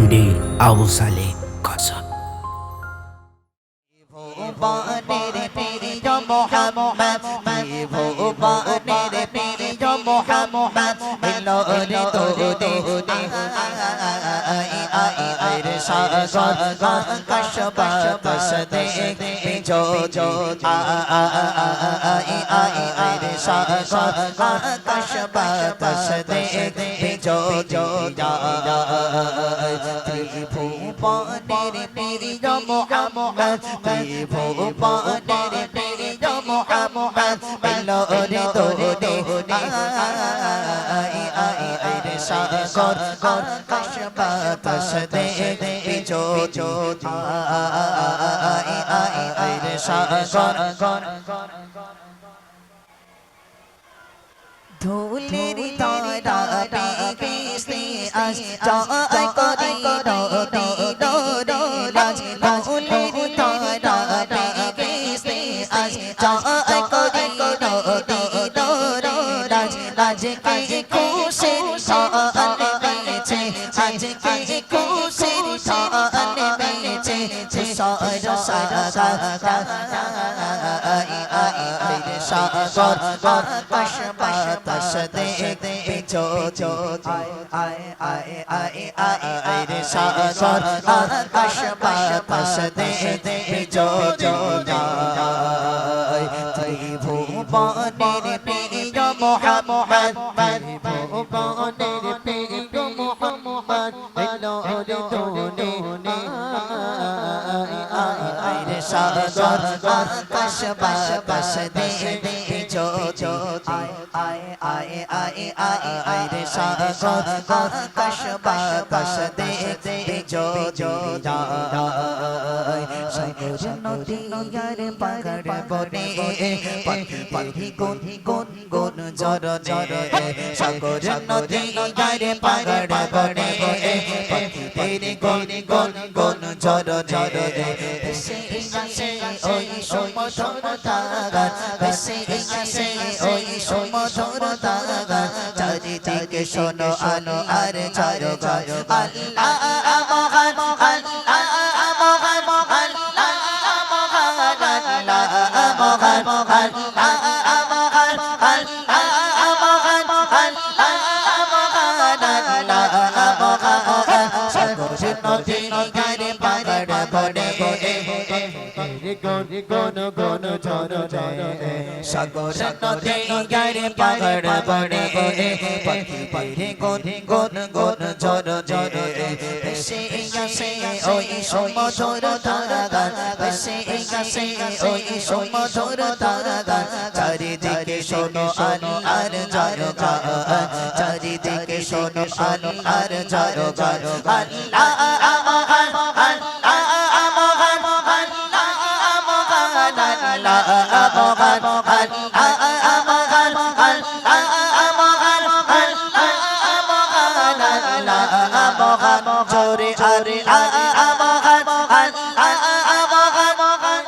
MD Abu Saleh কাসম। ভুবনের প্রিয় মোহাম্মদ, ভুবনের প্রিয় মোহাম্মদ, এলো রে দোদে রে সাগর আকাশ বাতাস দেখে জো জো রে সাগর আকাশ বাতাস দেখে জো জো ভুবনের প্রিয় মোহাম্মদ, ভুবনের প্রিয় মোহাম্মদ, এলো রে দোদে রে সাগর আকাশ বাতাস দেখে জো জো রে সাগর ধুলির তারা বেশি আজ জয় করি রোদে ডোরে রাজ, ধুলির তারা বেশি আজ জয় করি রোদে ডোরে রাজ, আজকে খুশির ঢল বেজেছে, আজকে খুশির ঢল বেজেছে, সর সাগর সাগর আকাশ বাতাস দেখে জো জো রে সাগর আকাশ বাতাস দেখে জো জো ভুবনের প্রিয় মোহাম্মদ, ভুবনের প্রিয় মোহাম্মদ, এলো রে দোদে রে সাগর আকাশ বাতাস দেখে জো জো রে সাগর আকাশ বাতাস দেখে জো জো সাগর নদীর পাহাড় বনে পাখি গুন গুন গুন জর জর, সাগর নদীর পাহাড় বনে পাখি গুন গুন গুন জর জর, ওই সমুদ্র তারা ভেসে গেছে, ওই সমুদ্র তারা চারিদিকে শোনো আলো আর চারো গান আল্লাহ মহান আল্লাহ মহান আল্লাহ মহান আল্লাহ মহান আল্লাহ মহান আল্লাহ মহান আল্লাহ মহান আল্লাহ মহান সাগর নদীর পাহাড় বনে গন গন ঝর ঝরে, সাগর নদীর পাহাড় বনে পাখি গন গন গন ঝর ঝরে, ভেসে গেছে ওই সমুদ্র তারা ভেসে গেছে ওই সমুদ্র তারা চারিদিকে শোনো আল্লাহর জয়গান, চারিদিকে শোনো আল্লাহর জয়গান আল্লাহ মহান আল্লাহ মহান আল্লাহ মহান আল্লাহ মহান আল্লাহ মহান আল্লাহ মহান আল্লাহ মহান আল্লাহ মহান জোরে আরে মহান আল্লাহ মহান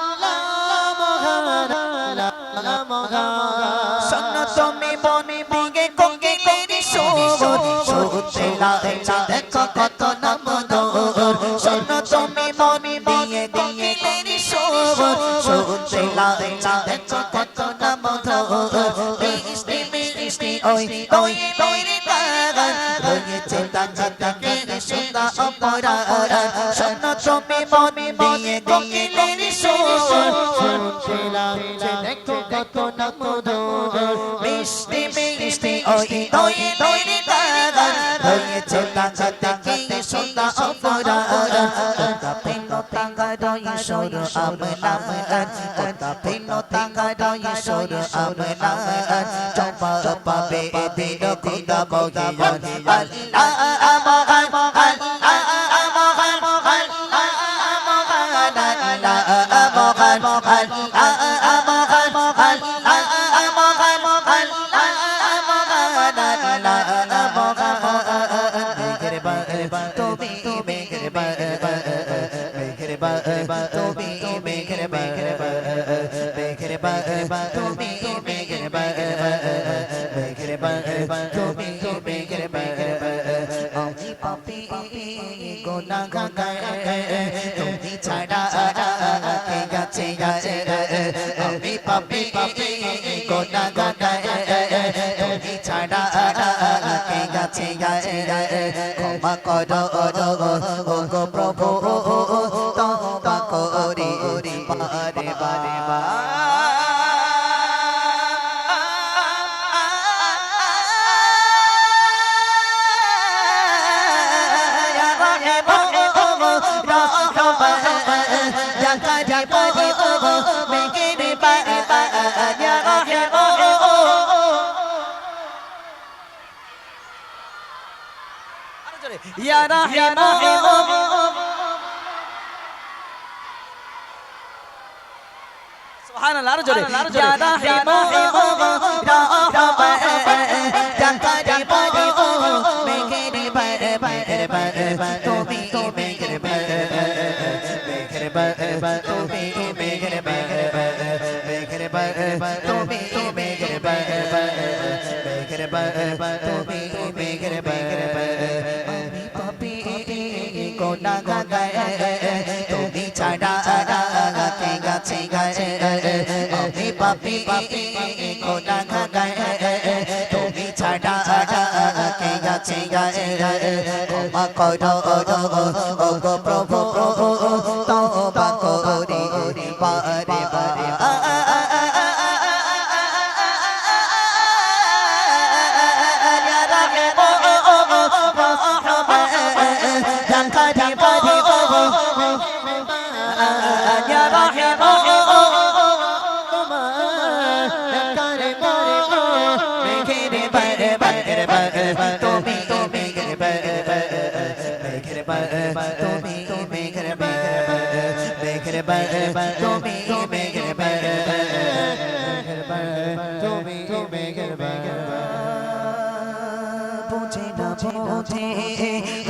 আল্লাহ মহান শোনো তুমি বনে বিগে কোকিলের সুর, শুনতে লাগছে দেখো কত নাম দোর, শোনো তুমি বনে বিগে কোকিলের সুর, শুনতে লাগছে দেখো কত নাম দোর, মিষ্টি মিষ্টি ওই ওই তৈরি বাগান রয়েছে তাজা তাকে সুন্দর অপরাধ, শোনো তুমি বনে বিগে কোকিলের সুর, শুনতে লাগছে দেখো কত নাম দোর, মিষ্টি মিষ্টি ওই ওই তৈরি বাগান রয়েছে তাজা তাকে সুন্দর অপরাধ, কথা পেলো তাঙ্গার ঈশ্বর আমলাম কথা পেলো তাঙ্গার ঈশ্বর আমলাম চম্পা পাবে দিন খুদা বহিয়ান আল্লাহ মহান আল্লাহ মহান আল্লাহ মহান আল্লাহ মহান আল্লাহ মহান আল্লাহ মহান আল্লাহ মহান আল্লাহ মহান মেঘেরবান তুমি মেঘেরবান মেঘেরবান তুমি মেঘেরবান মেঘেরবান তুমি মেঘেরবান মেঘেরবান তুমি মেঘেরবান আমি পাপী গুনাহগার তুমি ছাড়া কে গেছে আমি পাপী গুনাহগার তুমি ছাড়া কে গেছে ক্ষমা করো ও গো প্রভু তওবা করি বারে বারে Ya Rahim Subhanallah arjore Ya Rahim Jangkari padi megere bar tumi megere bar tumi megere bar tumi megere bar tumi megere bar গুনাহগার তুমি ছাড়া কে গেছে আমি পাপী গুনাহগার তুমি ছাড়া কে গেছে ক্ষমা করো ও গো প্রভু তওবা করি বারে বারে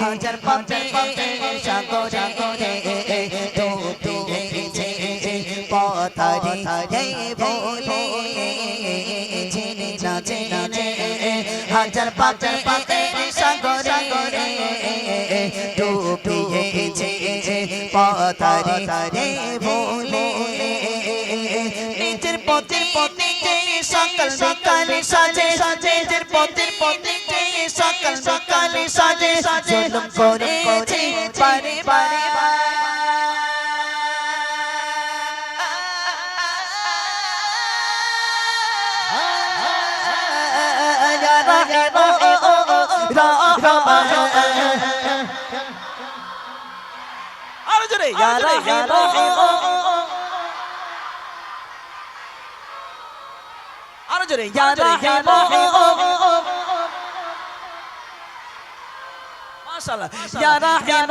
হাজার পাপে সাগরে ডুবিয়েছে পথারি বলে জেনে না জেনে হাজার পাপে সাগরে ডুবিয়েছে পথারি বলে নিজের পথে পথে সকাল সকালে সাজে নিজের পথে পথে সকাল সকালে সাজে জুলুম করেছে বারে বারে আরো জোরে ইয়া রাহিম আরো জোরে ইয়া রাহিম মাশাআল্লাহ ইয়া রাহিম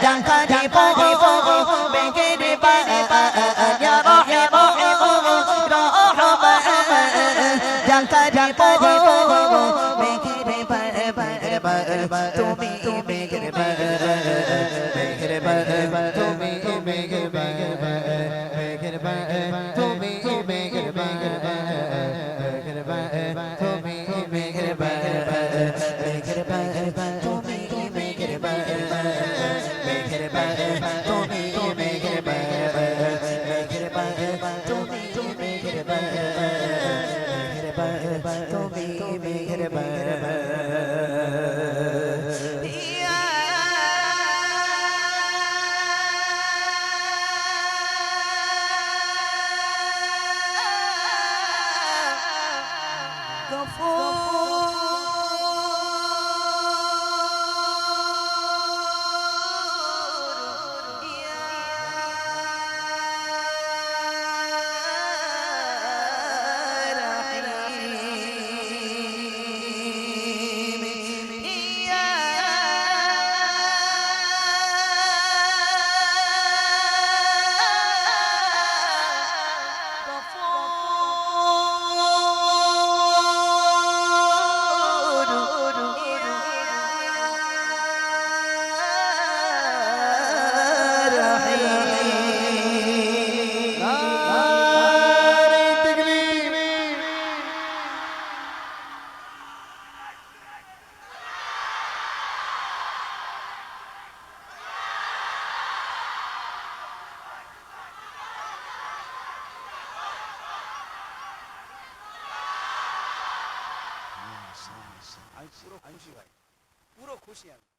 জানকারি পড়ি বেগেরে বা ইয়া রাহিম জানকারি পড়ি বেগেরে বা তুমি বেগেরে বা তুমি বেগেরে বা তুমি বেগেরে বা পুরো খুশি ভাই, পুরো খুশি আমি।